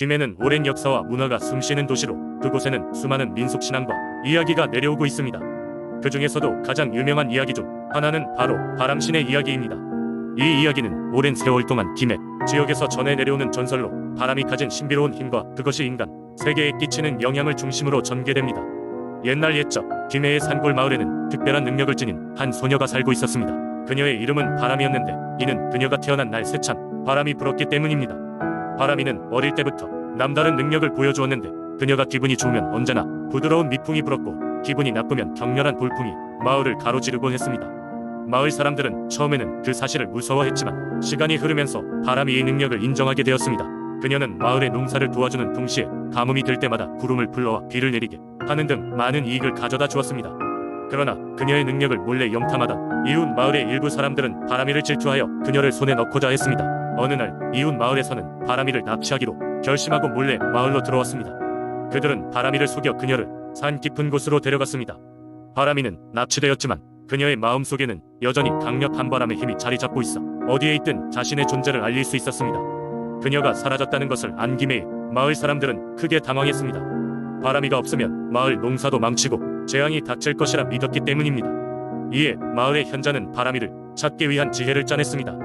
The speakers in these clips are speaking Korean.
김해는 오랜 역사와 문화가 숨쉬는 도시로 그곳에는 수많은 민속신앙과 이야기가 내려오고 있습니다. 그 중에서도 가장 유명한 이야기 중 하나는 바로 바람신의 이야기입니다. 이 이야기는 오랜 세월 동안 김해 지역에서 전해 내려오는 전설로 바람이 가진 신비로운 힘과 그것이 인간, 세계에 끼치는 영향을 중심으로 전개됩니다. 옛날 옛적 김해의 산골 마을에는 특별한 능력을 지닌 한 소녀가 살고 있었습니다. 그녀의 이름은 바람이었는데 이는 그녀가 태어난 날 새찬 바람이 불었기 때문입니다. 바람이는 어릴 때부터 남다른 능력을 보여주었는데 그녀가 기분이 좋으면 언제나 부드러운 미풍이 불었고 기분이 나쁘면 격렬한 돌풍이 마을을 가로지르곤 했습니다. 마을 사람들은 처음에는 그 사실을 무서워했지만 시간이 흐르면서 바람이 이 능력을 인정하게 되었습니다. 그녀는 마을의 농사를 도와주는 동시에 가뭄이 들 때마다 구름을 불러와 비를 내리게 하는 등 많은 이익을 가져다 주었습니다. 그러나 그녀의 능력을 몰래 염탐하던 이웃 마을의 일부 사람들은 바람이를 질투하여 그녀를 손에 넣고자 했습니다. 어느 날 이웃 마을에서는 바람이를 납치하기로 결심하고 몰래 마을로 들어왔습니다. 그들은 바람이를 속여 그녀를 산 깊은 곳으로 데려갔습니다. 바람이는 납치되었지만 그녀의 마음속에는 여전히 강력한 바람의 힘이 자리 잡고 있어 어디에 있든 자신의 존재를 알릴 수 있었습니다. 그녀가 사라졌다는 것을 안 김해의 마을 사람들은 크게 당황했습니다. 바람이가 없으면 마을 농사도 망치고 재앙이 닥칠 것이라 믿었기 때문입니다. 이에 마을의 현자는 바람이를 찾기 위한 지혜를 짜냈습니다.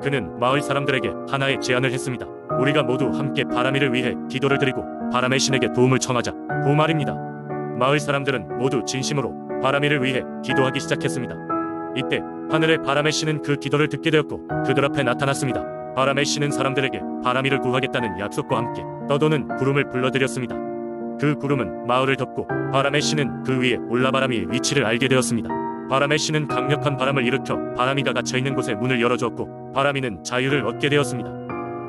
그는 마을 사람들에게 하나의 제안을 했습니다. 우리가 모두 함께 바람이를 위해 기도를 드리고 바람의 신에게 도움을 청하자 고 말입니다. 마을 사람들은 모두 진심으로 바람이를 위해 기도하기 시작했습니다. 이때 하늘의 바람의 신은 그 기도를 듣게 되었고 그들 앞에 나타났습니다. 바람의 신은 사람들에게 바람이를 구하겠다는 약속과 함께 떠도는 구름을 불러들였습니다. 그 구름은 마을을 덮고 바람의 신은 그 위에 올라 바람이의 위치를 알게 되었습니다. 바람의 신은 강력한 바람을 일으켜 바람이가 갇혀있는 곳에 문을 열어주었고 바람이는 자유를 얻게 되었습니다.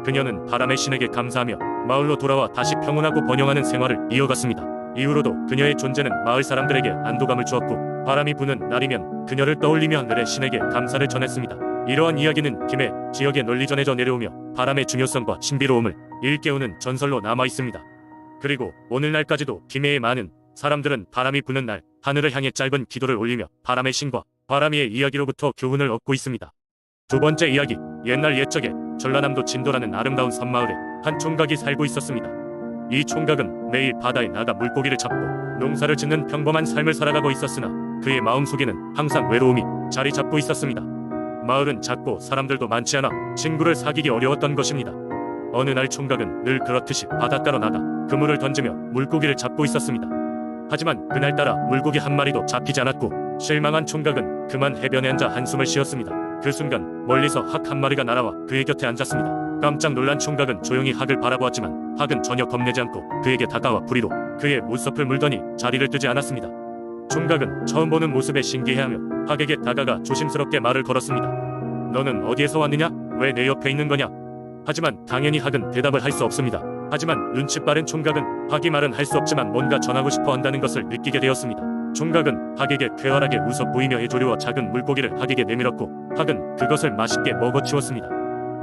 그녀는 바람의 신에게 감사하며 마을로 돌아와 다시 평온하고 번영하는 생활을 이어갔습니다. 이후로도 그녀의 존재는 마을 사람들에게 안도감을 주었고 바람이 부는 날이면 그녀를 떠올리며 하늘의 신에게 감사를 전했습니다. 이러한 이야기는 김해 지역에 널리 전해져 내려오며 바람의 중요성과 신비로움을 일깨우는 전설로 남아 있습니다. 그리고 오늘날까지도 김해의 많은 사람들은 바람이 부는 날 하늘을 향해 짧은 기도를 올리며 바람의 신과 바람이의 이야기로부터 교훈을 얻고 있습니다. 두 번째 이야기, 옛날 옛적에 전라남도 진도라는 아름다운 섬마을에 한 총각이 살고 있었습니다. 이 총각은 매일 바다에 나가 물고기를 잡고 농사를 짓는 평범한 삶을 살아가고 있었으나 그의 마음속에는 항상 외로움이 자리 잡고 있었습니다. 마을은 작고 사람들도 많지 않아 친구를 사귀기 어려웠던 것입니다. 어느 날 총각은 늘 그렇듯이 바닷가로 나가 그물을 던지며 물고기를 잡고 있었습니다. 하지만 그날따라 물고기 한 마리도 잡히지 않았고 실망한 총각은 그만 해변에 앉아 한숨을 쉬었습니다. 그 순간 멀리서 학 한 마리가 날아와 그의 곁에 앉았습니다. 깜짝 놀란 총각은 조용히 학을 바라보았지만 학은 전혀 겁내지 않고 그에게 다가와 부리로 그의 못섭을 물더니 자리를 뜨지 않았습니다. 총각은 처음 보는 모습에 신기해하며 학에게 다가가 조심스럽게 말을 걸었습니다. 너는 어디에서 왔느냐? 왜 내 옆에 있는 거냐? 하지만 당연히 학은 대답을 할 수 없습니다. 하지만 눈치 빠른 총각은 학이 말은 할 수 없지만 뭔가 전하고 싶어 한다는 것을 느끼게 되었습니다. 총각은 학에게 쾌활하게 웃어 보이며 해조류와 작은 물고기를 학에게 내밀었고 학은 그것을 맛있게 먹어치웠습니다.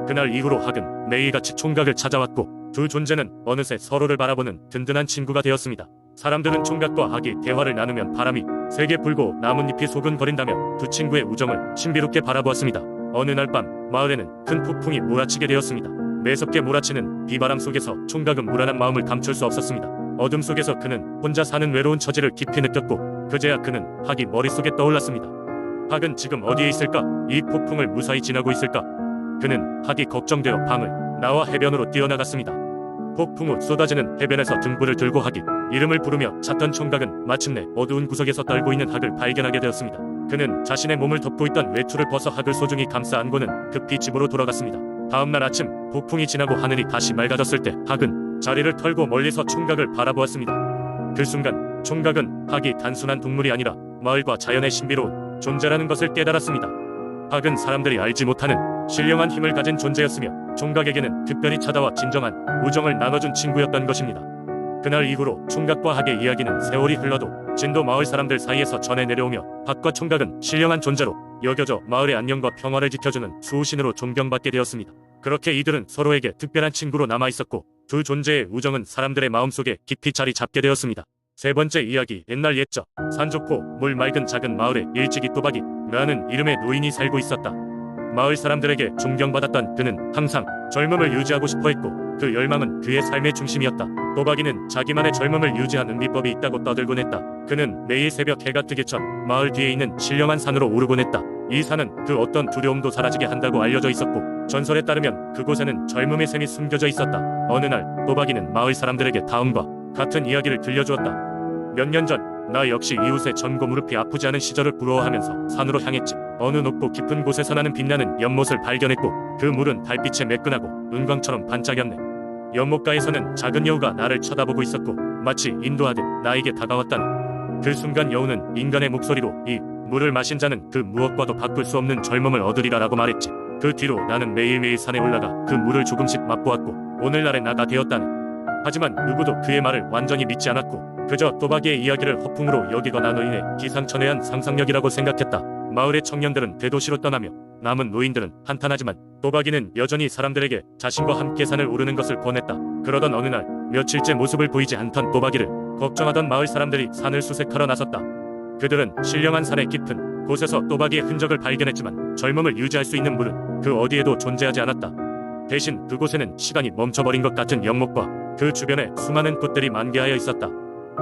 그날 이후로 학은 매일같이 총각을 찾아왔고 두 존재는 어느새 서로를 바라보는 든든한 친구가 되었습니다. 사람들은 총각과 학이 대화를 나누면 바람이 세게 불고 나뭇잎이 소근거린다며 두 친구의 우정을 신비롭게 바라보았습니다. 어느 날 밤 마을에는 큰 폭풍이 몰아치게 되었습니다. 매섭게 몰아치는 비바람 속에서 총각은 불안한 마음을 감출 수 없었습니다. 어둠 속에서 그는 혼자 사는 외로운 처지를 깊이 느꼈고 그제야 그는 학이 머릿속에 떠올랐습니다. 학은 지금 어디에 있을까? 이 폭풍을 무사히 지나고 있을까? 그는 학이 걱정되어 방을 나와 해변으로 뛰어나갔습니다. 폭풍 후 쏟아지는 해변에서 등불을 들고 학이 이름을 부르며 찾던 총각은 마침내 어두운 구석에서 떨고 있는 학을 발견하게 되었습니다. 그는 자신의 몸을 덮고 있던 외투를 벗어 학을 소중히 감싸 안고는 급히 집으로 돌아갔습니다. 다음날 아침 폭풍이 지나고 하늘이 다시 맑아졌을 때 학은 자리를 털고 멀리서 총각을 바라보았습니다. 그 순간 총각은 학이 단순한 동물이 아니라 마을과 자연의 신비로운 존재라는 것을 깨달았습니다. 학은 사람들이 알지 못하는 신령한 힘을 가진 존재였으며 총각에게는 특별히 찾아와 진정한 우정을 나눠준 친구였던 것입니다. 그날 이후로 총각과 학의 이야기는 세월이 흘러도 진도 마을 사람들 사이에서 전해 내려오며 학과 총각은 신령한 존재로 여겨져 마을의 안녕과 평화를 지켜주는 수호신으로 존경받게 되었습니다. 그렇게 이들은 서로에게 특별한 친구로 남아있었고 두 존재의 우정은 사람들의 마음속에 깊이 자리 잡게 되었습니다. 세 번째 이야기, 옛날 옛적 산 좋고 물 맑은 작은 마을에 일찍이 또박이 라는 이름의 노인이 살고 있었다. 마을 사람들에게 존경받았던 그는 항상 젊음을 유지하고 싶어 했고 그 열망은 그의 삶의 중심이었다. 도박이는 자기만의 젊음을 유지하는 비법이 있다고 떠들곤 했다. 그는 매일 새벽 해가 뜨기 전 마을 뒤에 있는 신령한 산으로 오르곤 했다. 이 산은 그 어떤 두려움도 사라지게 한다고 알려져 있었고, 전설에 따르면 그곳에는 젊음의 샘이 숨겨져 있었다. 어느 날 도박이는 마을 사람들에게 다음과 같은 이야기를 들려주었다. 몇 년 전 나 역시 이웃의 전고 무릎이 아프지 않은 시절을 부러워하면서 산으로 향했지. 어느 높고 깊은 곳에서 나는 빛나는 연못을 발견했고, 그 물은 달빛에 매끈하고 은광처럼 반짝였네. 연못가에서는 작은 여우가 나를 쳐다보고 있었고, 마치 인도하듯 나에게 다가왔다네. 그 순간 여우는 인간의 목소리로 이 물을 마신 자는 그 무엇과도 바꿀 수 없는 젊음을 얻으리라 라고 말했지. 그 뒤로 나는 매일매일 산에 올라가 그 물을 조금씩 맛보았고, 오늘날의 나가 되었다네. 하지만 누구도 그의 말을 완전히 믿지 않았고, 그저 도박이의 이야기를 허풍으로 여기거나 노인의 기상천외한 상상력이라고 생각했다. 마을의 청년들은 대도시로 떠나며 남은 노인들은 한탄하지만 도박이는 여전히 사람들에게 자신과 함께 산을 오르는 것을 권했다. 그러던 어느 날 며칠째 모습을 보이지 않던 도박이를 걱정하던 마을 사람들이 산을 수색하러 나섰다. 그들은 신령한 산의 깊은 곳에서 도박이의 흔적을 발견했지만 젊음을 유지할 수 있는 물은 그 어디에도 존재하지 않았다. 대신 그곳에는 시간이 멈춰버린 것 같은 연못과 그 주변에 수많은 꽃들이 만개하여 있었다.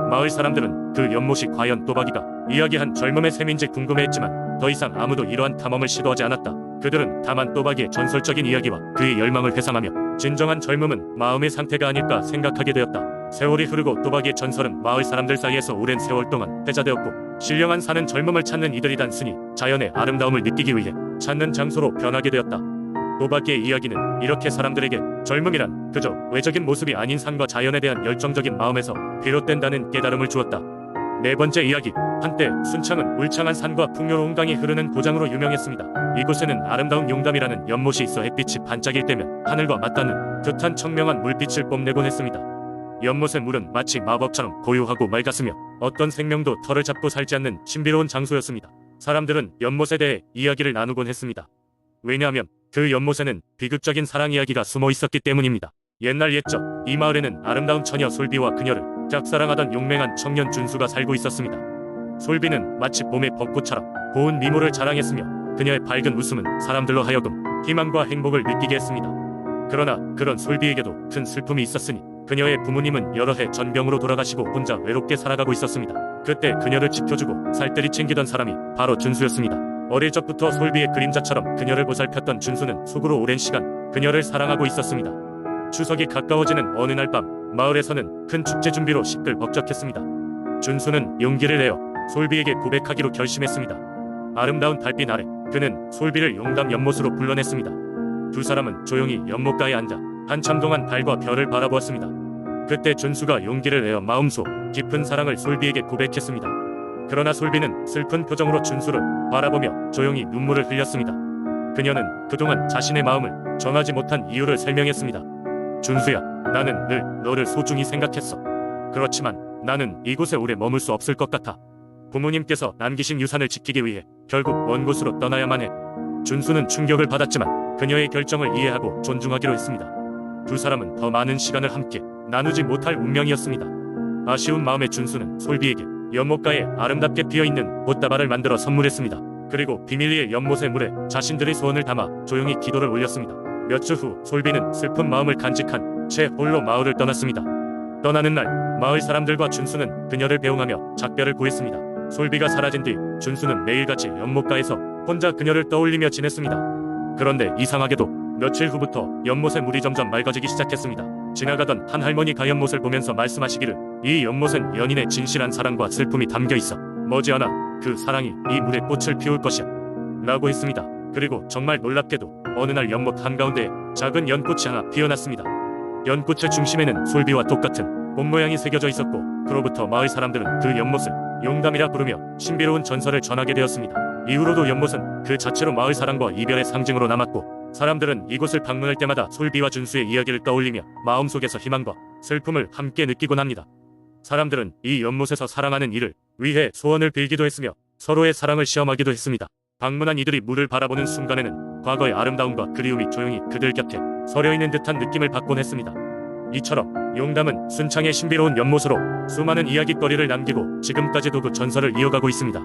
마을 사람들은 그 연못이 과연 도박이가 이야기한 젊음의 셈인지 궁금해했지만 더 이상 아무도 이러한 탐험을 시도하지 않았다. 그들은 다만 도박이의 전설적인 이야기와 그의 열망을 회상하며 진정한 젊음은 마음의 상태가 아닐까 생각하게 되었다. 세월이 흐르고 도박이의 전설은 마을 사람들 사이에서 오랜 세월 동안 회자되었고, 신령한 산은 젊음을 찾는 이들이 단순히 자연의 아름다움을 느끼기 위해 찾는 장소로 변하게 되었다. 도박이의 이야기는 이렇게 사람들에게 젊음이란 그저 외적인 모습이 아닌 산과 자연에 대한 열정적인 마음에서 비롯된다는 깨달음을 주었다. 네 번째 이야기. 한때 순창은 울창한 산과 풍요로운 강이 흐르는 고장으로 유명했습니다. 이곳에는 아름다운 용담이라는 연못이 있어 햇빛이 반짝일 때면 하늘과 맞닿는 듯한 청명한 물빛을 뽐내곤 했습니다. 연못의 물은 마치 마법처럼 고요하고 맑았으며 어떤 생명도 털을 잡고 살지 않는 신비로운 장소였습니다. 사람들은 연못에 대해 이야기를 나누곤 했습니다. 왜냐하면 그 연못에는 비극적인 사랑 이야기가 숨어 있었기 때문입니다. 옛날 옛적 이 마을에는 아름다운 처녀 솔비와 그녀를 짝사랑하던 용맹한 청년 준수가 살고 있었습니다. 솔비는 마치 봄의 벚꽃처럼 고운 미모를 자랑했으며 그녀의 밝은 웃음은 사람들로 하여금 희망과 행복을 느끼게 했습니다. 그러나 그런 솔비에게도 큰 슬픔이 있었으니 그녀의 부모님은 여러 해 전병으로 돌아가시고 혼자 외롭게 살아가고 있었습니다. 그때 그녀를 지켜주고 살뜰히 챙기던 사람이 바로 준수였습니다. 어릴 적부터 솔비의 그림자처럼 그녀를 보살폈던 준수는 속으로 오랜 시간 그녀를 사랑하고 있었습니다. 추석이 가까워지는 어느 날 밤 마을에서는 큰 축제 준비로 시끌벅적했습니다. 준수는 용기를 내어 솔비에게 고백하기로 결심했습니다. 아름다운 달빛 아래 그는 솔비를 용담 연못으로 불러냈습니다. 두 사람은 조용히 연못가에 앉아 한참 동안 달과 별을 바라보았습니다. 그때 준수가 용기를 내어 마음속 깊은 사랑을 솔비에게 고백했습니다. 그러나 솔비는 슬픈 표정으로 준수를 바라보며 조용히 눈물을 흘렸습니다. 그녀는 그동안 자신의 마음을 전하지 못한 이유를 설명했습니다. 준수야, 나는 늘 너를 소중히 생각했어. 그렇지만 나는 이곳에 오래 머물 수 없을 것 같아. 부모님께서 남기신 유산을 지키기 위해 결국 먼 곳으로 떠나야만 해. 준수는 충격을 받았지만 그녀의 결정을 이해하고 존중하기로 했습니다. 두 사람은 더 많은 시간을 함께 나누지 못할 운명이었습니다. 아쉬운 마음의 준수는 솔비에게 연못가에 아름답게 피어있는 꽃다발을 만들어 선물했습니다. 그리고 비밀리에 연못의 물에 자신들의 소원을 담아 조용히 기도를 올렸습니다. 몇 주 후 솔비는 슬픈 마음을 간직한 채 홀로 마을을 떠났습니다. 떠나는 날 마을 사람들과 준수는 그녀를 배웅하며 작별을 고했습니다. 솔비가 사라진 뒤 준수는 매일같이 연못가에서 혼자 그녀를 떠올리며 지냈습니다. 그런데 이상하게도 며칠 후부터 연못의 물이 점점 맑아지기 시작했습니다. 지나가던 한 할머니가 연못을 보면서 말씀하시기를 이 연못은 연인의 진실한 사랑과 슬픔이 담겨 있어 머지않아 그 사랑이 이 물에 꽃을 피울 것이야 라고 했습니다. 그리고 정말 놀랍게도 어느 날 연못 한가운데에 작은 연꽃이 하나 피어났습니다. 연꽃의 중심에는 솔비와 똑같은 꽃 모양이 새겨져 있었고, 그로부터 마을 사람들은 그 연못을 용담이라 부르며 신비로운 전설을 전하게 되었습니다. 이후로도 연못은 그 자체로 마을 사랑과 이별의 상징으로 남았고, 사람들은 이곳을 방문할 때마다 솔비와 준수의 이야기를 떠올리며 마음속에서 희망과 슬픔을 함께 느끼곤 합니다. 사람들은 이 연못에서 사랑하는 이를 위해 소원을 빌기도 했으며 서로의 사랑을 시험하기도 했습니다. 방문한 이들이 물을 바라보는 순간에는 과거의 아름다움과 그리움이 조용히 그들 곁에 서려있는 듯한 느낌을 받곤 했습니다. 이처럼 용담은 순창의 신비로운 연못으로 수많은 이야깃거리를 남기고 지금까지도 그 전설을 이어가고 있습니다.